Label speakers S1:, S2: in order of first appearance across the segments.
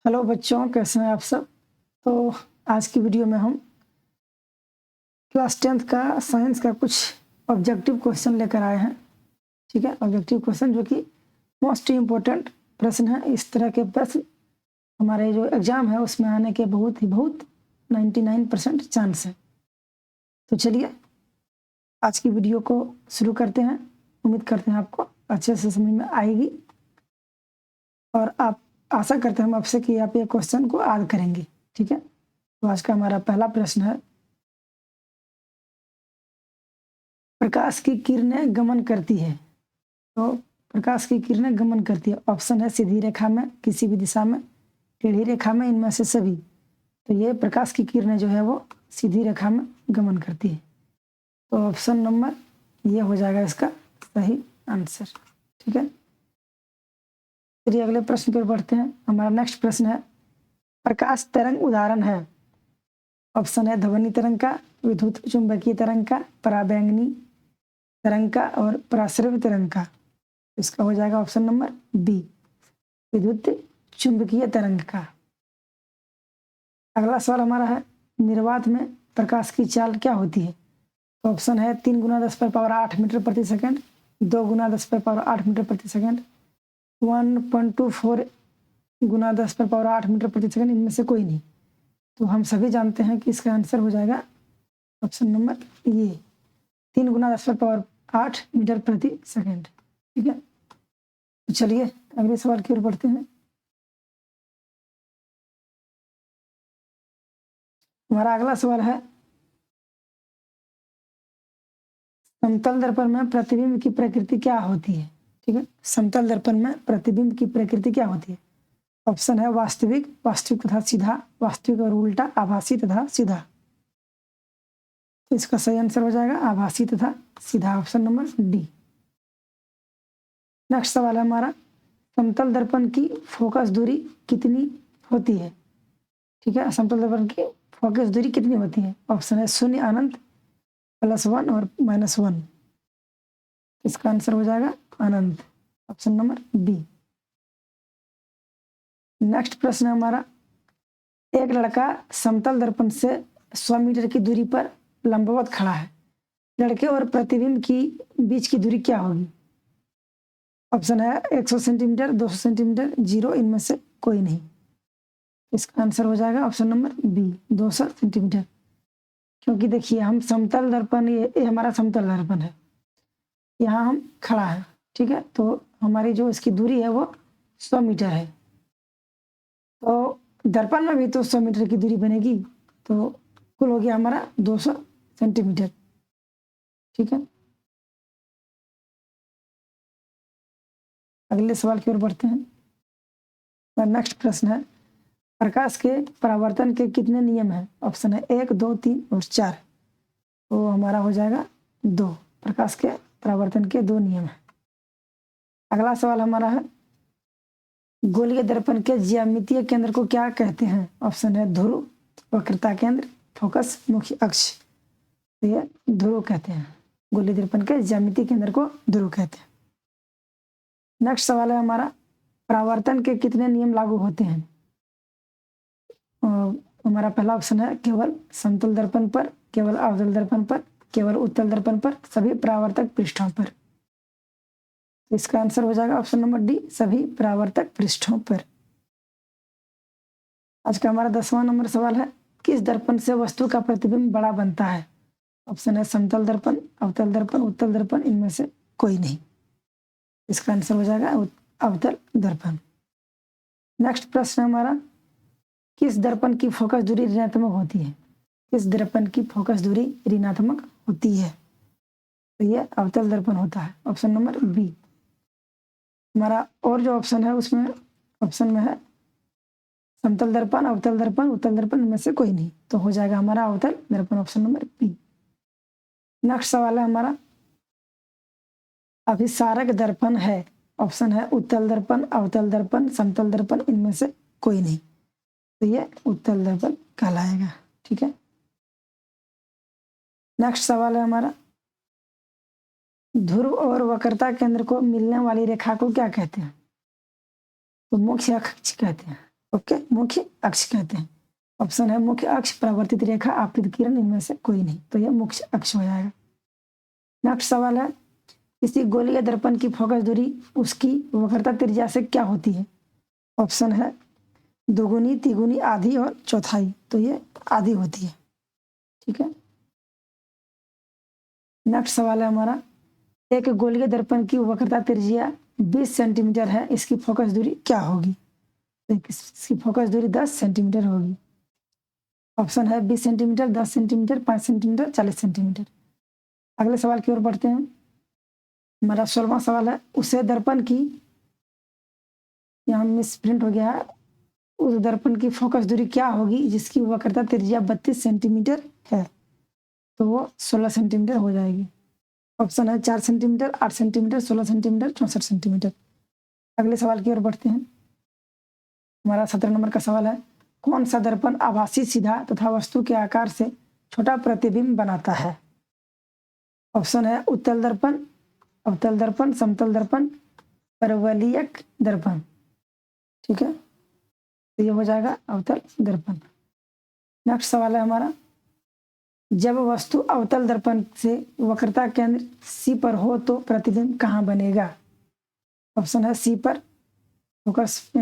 S1: Hello बच्चों, कैसे हैं आप सब। तो आज की वीडियो में हम क्लास 10th का साइंस का कुछ ऑब्जेक्टिव क्वेश्चन लेकर आए हैं। ठीक है, ऑब्जेक्टिव क्वेश्चन जो कि मोस्ट इम्पोर्टेंट प्रश्न है। इस तरह के प्रश्न हमारे जो एग्ज़ाम है उसमें आने के बहुत 99% चांस है। तो चलिए आज की वीडियो को शुरू करते हैं। उम्मीद करते हैं आपको अच्छे से समझ में आएगी और आप आशा करते हैं हम आपसे कि आप ये क्वेश्चन को याद करेंगे। ठीक है, तो आज का हमारा पहला प्रश्न है, प्रकाश की किरणें गमन करती है। तो प्रकाश की किरणें गमन करती है। ऑप्शन है सीधी रेखा में, किसी भी दिशा में, टेढ़ी रेखा में, इनमें से सभी। तो ये प्रकाश की किरणें जो है वो सीधी रेखा में गमन करती है। तो ऑप्शन नंबर ये हो जाएगा इसका सही आंसर। ठीक है, चलिए अगले प्रश्न की ओर बढ़ते हैं। हमारा नेक्स्ट प्रश्न है, प्रकाश तरंग उदाहरण है। ऑप्शन है ध्वनि तरंग का, विद्युत चुंबकीय तरंग का, पराबैंगनी तरंग का और पराश्रव्य तरंग का। इसका हो जाएगा ऑप्शन नंबर बी, विद्युत चुंबकीय तरंग का। अगला सवाल हमारा है, निर्वात में प्रकाश की चाल क्या होती है। तो ऑप्शन है 3 गुना 10 पर पावर 8 मीटर प्रति सेकंड, 2 गुना 10 पर पावर 8 मीटर प्रति सेकंड, 1.24 गुना 10 पर पावर 8 मीटर प्रति सेकंड, इनमें से कोई नहीं। तो हम सभी जानते हैं कि इसका आंसर हो जाएगा ऑप्शन नंबर ये, 3 गुना 10 पर पावर 8 मीटर प्रति सेकंड। ठीक है, तो चलिए अगले सवाल की ओर बढ़ते हैं। हमारा अगला सवाल है, समतल दर्पण में प्रतिबिंब की प्रकृति क्या होती है। ठीक है, समतल दर्पण में प्रतिबिंब की प्रकृति क्या होती है। ऑप्शन है वास्तविक, वास्तविक तथा सीधा, वास्तविक और उल्टा, आभासी तथा सीधा। तो इसका सही आंसर हो जाएगा आभासी तथा सीधा, ऑप्शन नंबर डी। नेक्स्ट सवाल है हमारा, समतल दर्पण की फोकस दूरी कितनी होती है। ठीक है, समतल दर्पण की फोकस दूरी कितनी होती है। ऑप्शन है 0, अनंत, +1 और -1। इसका आंसर हो जाएगा अनंत, ऑप्शन नंबर बी। नेक्स्ट प्रश्न है हमारा, एक लड़का समतल दर्पण से 100 मीटर की दूरी पर लंबवत खड़ा है। लड़के और प्रतिबिंब की बीच की दूरी क्या होगी। ऑप्शन है 100 सेंटीमीटर, 200 सेंटीमीटर, 0, इनमें से कोई नहीं। इसका आंसर हो जाएगा ऑप्शन नंबर बी, 200 सेंटीमीटर। क्योंकि देखिए हम समतल दर्पण, ये हमारा समतल दर्पण है, यहाँ हम खड़ा है। ठीक है, तो हमारी जो इसकी दूरी है वो 100 मीटर है। तो दर्पण में भी तो 100 मीटर की दूरी बनेगी, तो कुल हो गया हमारा 200 सेंटीमीटर। ठीक है, अगले सवाल की ओर बढ़ते हैं। नेक्स्ट प्रश्न है, प्रकाश के परावर्तन के कितने नियम हैं। ऑप्शन है 1, 2, 3 और 4। तो हमारा हो जाएगा 2, प्रकाश के परावर्तन के 2 नियम हैं। अगला सवाल हमारा है, गोलीय दर्पण के ज्यामितीय केंद्र को क्या कहते हैं। ऑप्शन है ध्रुव, वक्रता केंद्र, फोकस, मुख्य अक्ष। तो ये ध्रुव कहते हैं, गोलीय दर्पण के ज्यामितीय केंद्र को ध्रुव कहते हैं। नेक्स्ट सवाल है हमारा, परावर्तन के कितने नियम लागू होते हैं। हमारा पहला ऑप्शन है केवल समतल दर्पण पर, केवल अवतल दर्पण पर, केवल उत्तल दर्पण पर, सभी परावर्तक पृष्ठों पर। इसका आंसर हो जाएगा ऑप्शन नंबर डी, सभी परावर्तक पृष्ठों पर। आज का हमारा 10वां नंबर सवाल है, किस दर्पण से वस्तु का प्रतिबिंब बड़ा बनता है। ऑप्शन है समतल दर्पण, अवतल दर्पण, उत्तल दर्पण, इनमें से कोई नहीं। इसका आंसर हो जाएगा अवतल दर्पण। नेक्स्ट प्रश्न हमारा, किस दर्पण की फोकस दूरी ऋणात्मक होती है। किस दर्पण की फोकस दूरी ऋणात्मक होती है। तो ये अवतल दर्पण होता है, ऑप्शन नंबर बी। हमारा और जो ऑप्शन है उसमें ऑप्शन में है समतल दर्पण, अवतल दर्पण, उत्तल दर्पण, इनमें से कोई नहीं। तो हो जाएगा हमारा अवतल दर्पण, ऑप्शन नंबर बी। नेक्स्ट सवाल है हमारा, अभिसारक दर्पण है। ऑप्शन है उत्तल दर्पण, अवतल दर्पण, समतल दर्पण, इनमें से कोई नहीं। तो ये उत्तल दर्पण कहलाएगा। ठीक है, नेक्स्ट सवाल है हमारा, ध्रुव और वक्रता केंद्र को मिलने वाली रेखा को क्या कहते हैं। तो मुख्य अक्ष कहते हैं। ओके, मुख्य अक्ष कहते हैं। ऑप्शन है मुख्य अक्ष, परावर्तित रेखा, आपतित किरण, इनमें से कोई नहीं, तो यह मुख्य अक्ष हो जाएगा। नेक्स्ट सवाल है, किसी गोलीय दर्पण की फोकस दूरी उसकी वक्रता त्रिज्या से क्या होती है? ऑप्शन है दोगुनी, तिगुनी, आधी और चौथाई, तो ये आधी होती है। ठीक है। नेक्स्ट सवाल है हमारा, एक गोलीय दर्पण की वक्रता त्रिज्या 20 सेंटीमीटर है, इसकी फोकस दूरी क्या होगी? तो इसकी फोकस दूरी 10 सेंटीमीटर होगी। ऑप्शन है 20 सेंटीमीटर, 10 सेंटीमीटर, 5 सेंटीमीटर, 40 सेंटीमीटर। अगले सवाल की ओर बढ़ते हैं। हमारा 16वां सवाल है, उसे दर्पण की, यहाँ मिस प्रिंट हो गया है, उस दर्पण की फोकस दूरी क्या होगी जिसकी वक्रता त्रिज्या 32 सेंटीमीटर है? तो वो 16 सेंटीमीटर हो जाएगी। ऑप्शन है 4 सेंटीमीटर, 8 सेंटीमीटर, 16 सेंटीमीटर, 64 सेंटीमीटर। अगले सवाल की ओर बढ़ते हैं। हमारा 17 नंबर का सवाल है, कौन सा दर्पण आभासी, सीधा तथा वस्तु के आकार से छोटा प्रतिबिंब बनाता है? ऑप्शन है उत्तल दर्पण, अवतल दर्पण, समतल दर्पण, परवलयिक दर्पण। ठीक है, तो ये हो जाएगा अवतल दर्पण। नेक्स्ट सवाल है हमारा, जब वस्तु अवतल दर्पण से वक्रता केंद्र सी पर हो तो प्रतिबिंब कहाँ बनेगा? ऑप्शन है सी पर, फोकस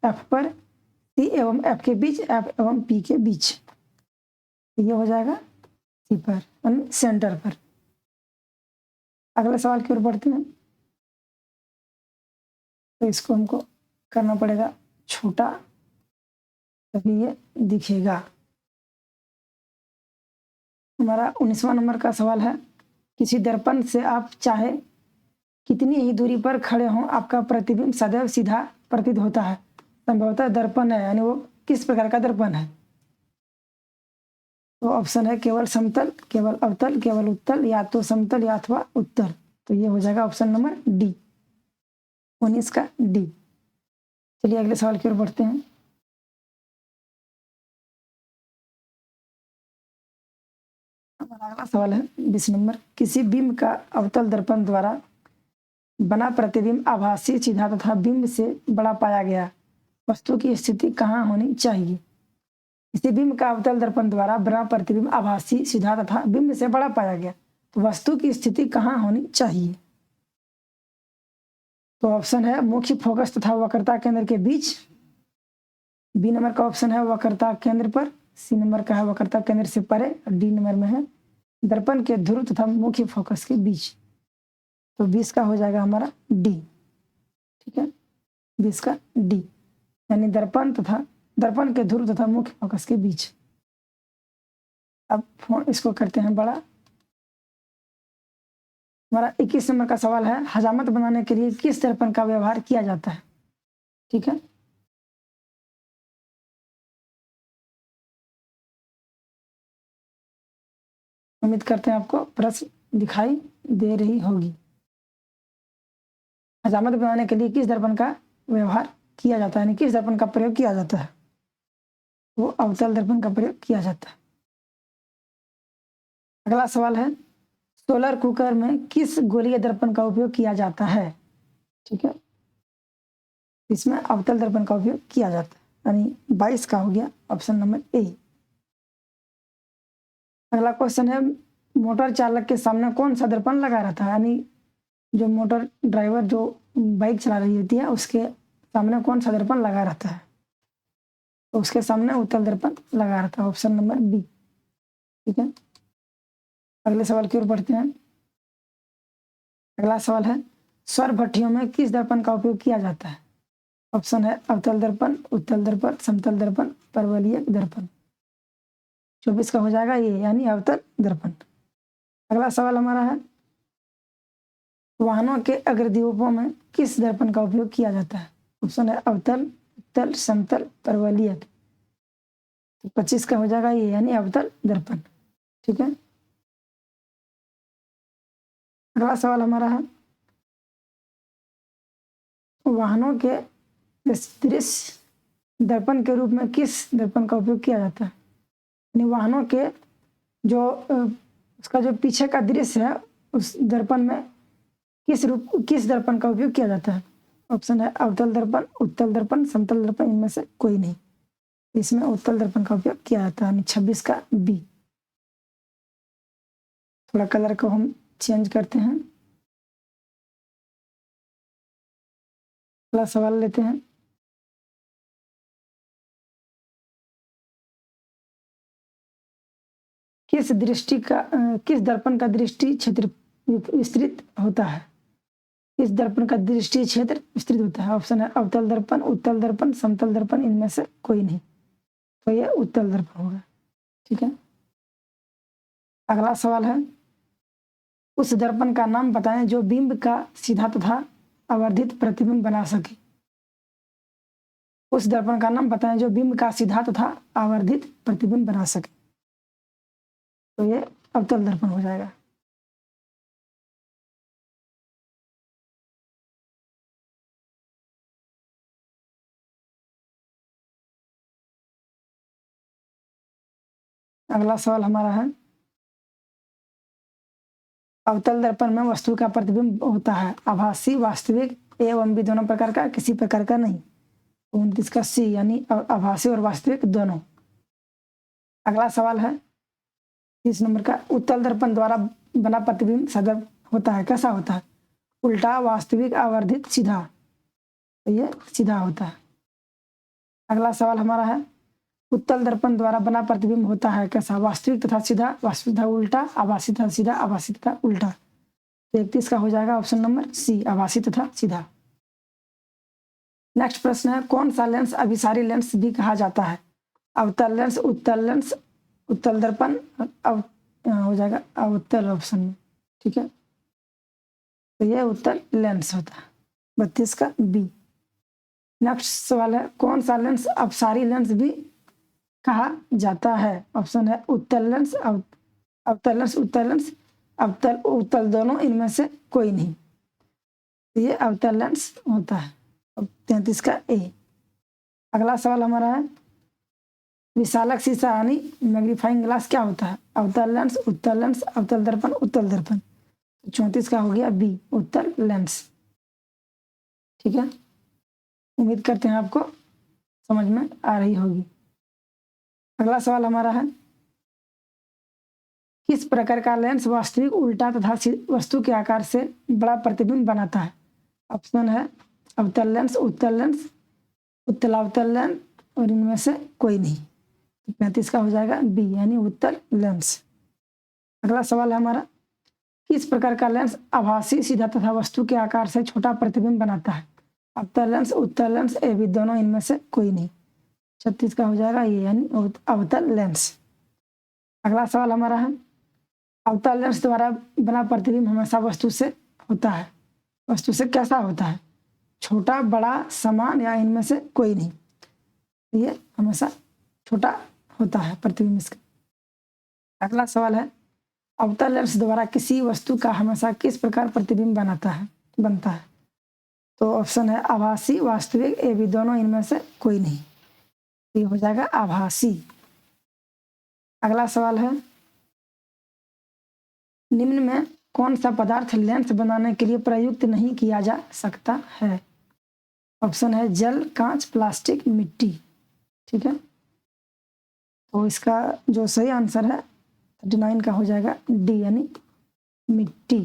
S1: एफ पर, सी एवं एफ के बीच, एफ एवं पी के बीच। ये हो जाएगा सी पर, यानी सेंटर पर। अगले सवाल की ओर बढ़ते हैं। तो इसको हमको करना पड़ेगा छोटा, तभी ये दिखेगा। हमारा 19वां नंबर का सवाल है, किसी दर्पण से आप चाहे कितनी ही दूरी पर खड़े हों, आपका प्रतिबिंब सदैव सीधा प्रतीत होता है। संभवतः दर्पण है, यानी वो किस प्रकार का दर्पण है? तो ऑप्शन है केवल समतल, केवल अवतल, केवल उत्तल, या तो समतल या अथवा उत्तल। तो ये हो जाएगा ऑप्शन नंबर डी, 19 का डी। चलिए अगले सवाल की ओर बढ़ते हैं। हमारा अगला सवाल है 20 नंबर, किसी बिंब का अवतल दर्पण द्वारा बना प्रतिबिंब आभासी, सीधा तथा बिंब से बड़ा पाया गया, वस्तु की स्थिति कहाँ होनी चाहिए? किसी बिंब का अवतल दर्पण द्वारा बना प्रतिबिंब आभासी, सीधा तथा बिंब से बड़ा पाया गया, तो वस्तु की स्थिति कहाँ होनी चाहिए? तो ऑप्शन है मुख्य फोकस तथा वक्रता केंद्र के बीच, बी नंबर का ऑप्शन है वक्रता केंद्र पर, सी नंबर का है वक्रता केंद्र से परे, और डी नंबर में है दर्पण के ध्रुव तथा मुख्य फोकस के बीच। तो 20 का हो जाएगा हमारा डी। ठीक है, 20 का डी, यानी दर्पण के ध्रुव तथा मुख्य फोकस के बीच। अब इसको करते हैं बड़ा। हमारा 21 नंबर का सवाल है, हजामत बनाने के लिए किस दर्पण का व्यवहार किया जाता है? ठीक है, उम्मीद करते हैं आपको प्रश्न दिखाई दे रही होगी। हजामत बनाने के लिए किस दर्पण का व्यवहार किया जाता है, यानी किस दर्पण का प्रयोग किया जाता है? वो अवतल दर्पण का प्रयोग किया जाता है। अगला सवाल है, सोलर कुकर में किस गोलीय दर्पण का उपयोग किया जाता है? ठीक है, इसमें अवतल दर्पण का उपयोग किया जाता है, यानी 22 का हो गया ऑप्शन नंबर ए। अगला क्वेश्चन है, मोटर चालक के सामने कौन सा दर्पण लगा रहता है? यानी जो मोटर ड्राइवर जो बाइक चला रही होती है उसके सामने कौन सा दर्पण लगा रहता है? तो उसके सामने उत्तल दर्पण लगा रहता है, ऑप्शन नंबर बी। ठीक है, अगले सवाल की ओर बढ़ते हैं। अगला सवाल है, सौर भट्टियों में किस दर्पण का उपयोग किया जाता है? ऑप्शन है अवतल दर्पण, उत्तल दर्पण, समतल दर्पण, परवलयिक दर्पण। 24 का हो जाएगा ये, यानी अवतल दर्पण। अगला सवाल हमारा है, वाहनों के अग्रदीपों में किस दर्पण का उपयोग किया जाता है? ऑप्शन है अवतल, उत्तल, समतल, परवलयिक। तो 25 का हो जाएगा ये, यानी अवतल दर्पण। ठीक है, अगला सवाल हमारा है, वाहनों के दृश्य दर्पण के रूप में किस दर्पण का उपयोग किया जाता है? यानी वाहनों के जो उसका जो पीछे का दृश्य है उस दर्पण में किस दर्पण का उपयोग किया जाता है? ऑप्शन है अवतल दर्पण, उत्तल दर्पण, समतल दर्पण, इनमें से कोई नहीं। इसमें उत्तल दर्पण का उपयोग किया जाता है, यानी 26 का बी। थोड़ा कलर को हम चेंज करते हैं। अगला सवाल लेते हैं। किस दर्पण का दृष्टि क्षेत्र विस्तृत होता है? किस दर्पण का दृष्टि क्षेत्र विस्तृत होता है? ऑप्शन है अवतल दर्पण, उत्तल दर्पण, समतल दर्पण, इनमें से कोई नहीं। तो ये उत्तल दर्पण होगा। ठीक है। अगला सवाल है, उस दर्पण का नाम बताएं जो बिंब का सीधा तथा आवर्धित प्रतिबिंब बना सके। उस दर्पण का नाम बताएं जो बिंब का सीधा तथा आवर्धित प्रतिबिंब बना सके। तो ये अवतल दर्पण हो जाएगा। अगला सवाल हमारा है, अवतल दर्पण में वस्तु का प्रतिबिंब होता है आभासी, वास्तविक, एवं भी दोनों प्रकार का, किसी प्रकार का नहीं। 29 का सी, यानी आभासी और वास्तविक दोनों। अगला सवाल है 30 नंबर का, उत्तल दर्पण द्वारा बना प्रतिबिंब सदैव होता है, कैसा होता है? उल्टा, वास्तविक, आवर्धित, सीधा। तो ये सीधा होता है। अगला सवाल हमारा है, उत्तल दर्पण द्वारा बना प्रतिबिंब होता है कैसा? वास्तविक तथा सीधा, वास्तविक तथा उल्टा, आभासी तथा सीधा, आभासी तथा उल्टा। 31 का हो जाएगा ऑप्शन नंबर सी, आभासी तथा सीधा। नेक्स्ट प्रश्न है, कौन सा लेंस अभिसारी लेंस भी कहा जाता है? अवतल लेंस, उत्तल लेंस, उत्तल दर्पण, हो जाएगा अवतल ऑप्शन में। ठीक है। तो यह उत्तल लेंस होता है। 32 का बी। नेक्स्ट सवाल है, कौन सा लेंस अपसारी लेंस भी कहा जाता है? ऑप्शन है उत्तल लेंस, अवतल लेंस, उत्तल लेंस, अवतल उत्तल दोनों, इनमें से कोई नहीं। तो ये अवतल लेंस होता है। 33 का ए। अगला सवाल हमारा है, विशालक शीशा यानी मैग्नीफाइंग ग्लास क्या होता है? अवतल लेंस, उत्तल लेंस, अवतल दर्पण, उत्तल दर्पण। 34 का हो गया बी, उत्तल लेंस। ठीक है। उम्मीद करते हैं आपको समझ में आ रही होगी। अगला सवाल हमारा है, किस प्रकार का लेंस वास्तविक, उल्टा तथा वस्तु के आकार से बड़ा प्रतिबिंब बनाता है? ऑप्शन है अवतल लेंस, उत्तल लेंस, उत्तलावतल लेंस, और इनमें से कोई नहीं। 35 का हो जाएगा बी, यानी उत्तल लेंस। अगला सवाल है हमारा, किस प्रकार का लेंस आभासी, सीधा तथा वस्तु के आकार से छोटा प्रतिबिंब बनाता है? अवतल लेंस, उत्तल लेंस, ए भी दोनों, इनमें से कोई नहीं। 36 का हो जाएगा ये, यानी अवतल लेंस। अगला सवाल हमारा है, अवतल लेंस द्वारा बना प्रतिबिंब हमेशा वस्तु से होता है। वस्तु से कैसा होता है? छोटा, बड़ा, समान, या इनमें से कोई नहीं। ये हमेशा छोटा होता है प्रतिबिंब इसका। अगला सवाल है, अवतल लेंस द्वारा किसी वस्तु का हमेशा किस प्रकार प्रतिबिंब बनता है? तो ऑप्शन है आभासी, वास्तविक, ए भी दोनों, इनमें से कोई नहीं। ये हो जाएगा आभासी। अगला सवाल है, निम्न में कौन सा पदार्थ लेंस बनाने के लिए प्रयुक्त नहीं किया जा सकता है? ऑप्शन है जल, कांच, प्लास्टिक, मिट्टी। ठीक है। तो इसका जो सही आंसर है 39 का हो जाएगा डी, यानी मिट्टी।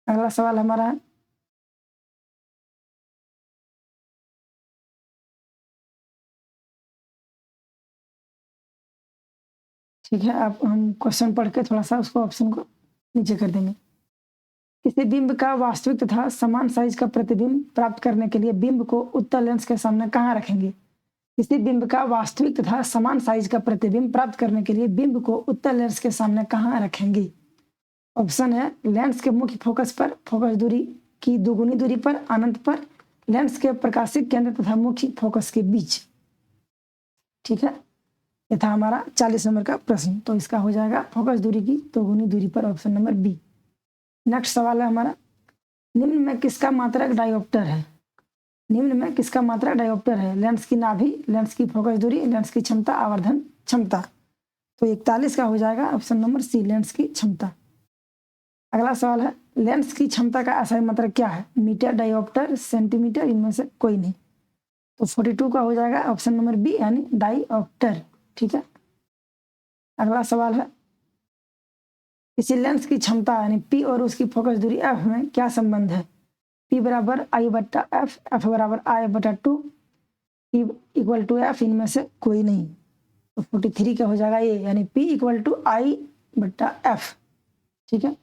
S1: अगला सवाल हमारा है, ठीक है, आप हम क्वेश्चन पढ़ के थोड़ा सा उसको ऑप्शन को नीचे कर देंगे। किसी बिंब का वास्तविक तथा समान साइज का प्रतिबिंब प्राप्त करने के लिए बिंब को उत्तल लेंस के सामने कहाँ रखेंगे? किसी बिंब का वास्तविक तथा समान साइज का प्रतिबिंब प्राप्त करने के लिए बिंब को उत्तल लेंस के सामने कहाँ रखेंगे? ऑप्शन है लेंस के मुख्य फोकस पर, फोकस दूरी की दोगुनी दूरी पर, अनंत पर, लेंस के प्रकाशिक केंद्र तथा मुख्य फोकस के बीच। ठीक है। ये था हमारा 40 नंबर का प्रश्न। तो इसका हो जाएगा फोकस दूरी की दोगुनी दूरी पर, ऑप्शन नंबर बी। नेक्स्ट सवाल है हमारा, निम्न में किसका मात्रक डायोप्टर है? निम्न में किसका मात्रक डायोप्टर है? लेंस की नाभि, लेंस की फोकस दूरी, लेंस की क्षमता, आवर्धन क्षमता। तो 41 का हो जाएगा ऑप्शन नंबर सी, लेंस की क्षमता। अगला सवाल है, लेंस की क्षमता का ऐसा मात्रक क्या है? मीटर, डायोप्टर, सेंटीमीटर, इनमें से कोई नहीं। तो 42 का हो जाएगा ऑप्शन नंबर बी यानी डायोप्टर। ठीक है, अगला सवाल है किसी लेंस की क्षमता यानी पी और उसकी फोकस दूरी एफ में क्या संबंध है? पी बराबर आई बटा एफ, एफ बराबर आई बटा 2, पी इक्वल टू एफ, इनमें से कोई नहीं। तो 43 का हो जाएगा ये यानी पी इक्वल टू आई बटा एफ। ठीक है,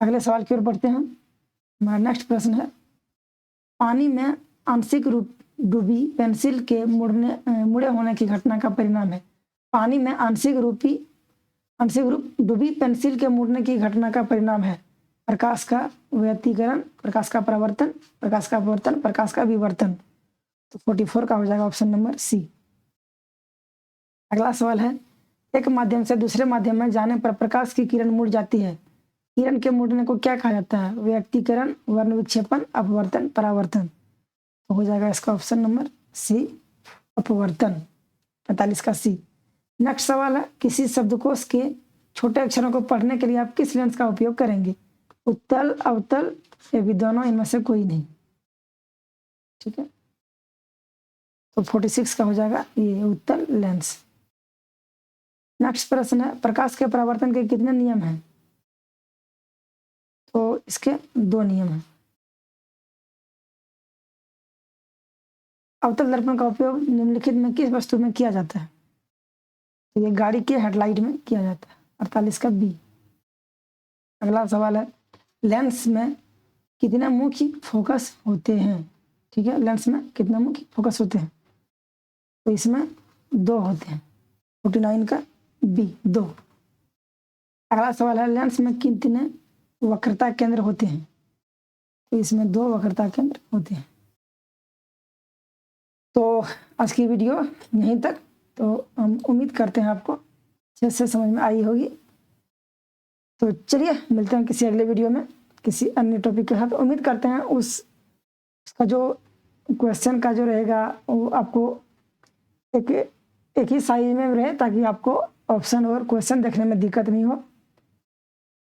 S1: अगले सवाल की ओर बढ़ते हैं। हमारा नेक्स्ट प्रश्न है पानी में आंशिक रूप डूबी पेंसिल के मुड़े होने की घटना का परिणाम है। पानी में आंशिक रूप डूबी पेंसिल के मुड़ने की घटना का परिणाम है प्रकाश का व्यतिकरण, प्रकाश का परावर्तन, प्रकाश का अपवर्तन, प्रकाश का विवर्तन। तो 44 का हो जाएगा ऑप्शन नंबर सी। अगला सवाल है एक माध्यम से दूसरे माध्यम में जाने पर प्रकाश की किरण मुड़ जाती है। किरण के मुड़ने को क्या कहा जाता है? व्यतिकरण, वर्ण विक्षेपण, अपवर्तन, परावर्तन। तो हो जाएगा इसका ऑप्शन नंबर सी अपवर्तन, 45 का सी। नेक्स्ट सवाल है किसी शब्दकोश के छोटे अक्षरों को पढ़ने के लिए आप किस लेंस का उपयोग करेंगे? उत्तल, अवतल या भी दोनों, इनमें से कोई नहीं। ठीक है, तो 46 का हो जाएगा ये उत्तल लेंस। नेक्स्ट प्रश्न है प्रकाश के परावर्तन के कितने नियम हैं? तो इसके 2 नियम हैं। अवतल दर्पण का उपयोग निम्नलिखित में किस वस्तु में किया जाता है? तो ये गाड़ी के हेडलाइट में किया जाता है, 48 का बी। अगला सवाल है लेंस में कितने मुख्य फोकस होते हैं? ठीक है, लेंस में कितने मुख्य फोकस होते हैं? तो इसमें 2 होते हैं, 49 का बी, 2। अगला सवाल है लेंस में कितने वक्रता केंद्र होते हैं? तो इसमें 2 वक्रता केंद्र होते हैं। तो आज की वीडियो यहीं तक। तो हम उम्मीद करते हैं आपको अच्छे से समझ में आई होगी। तो चलिए मिलते हैं किसी अगले वीडियो में किसी अन्य टॉपिक के साथ। उम्मीद करते हैं उसका जो क्वेश्चन का जो रहेगा वो आपको एक ही साइज में रहे ताकि आपको ऑप्शन और क्वेश्चन देखने में दिक्कत नहीं हो।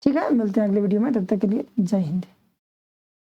S1: ठीक है, मिलते हैं अगले वीडियो में, तब तक के लिए जय हिंद।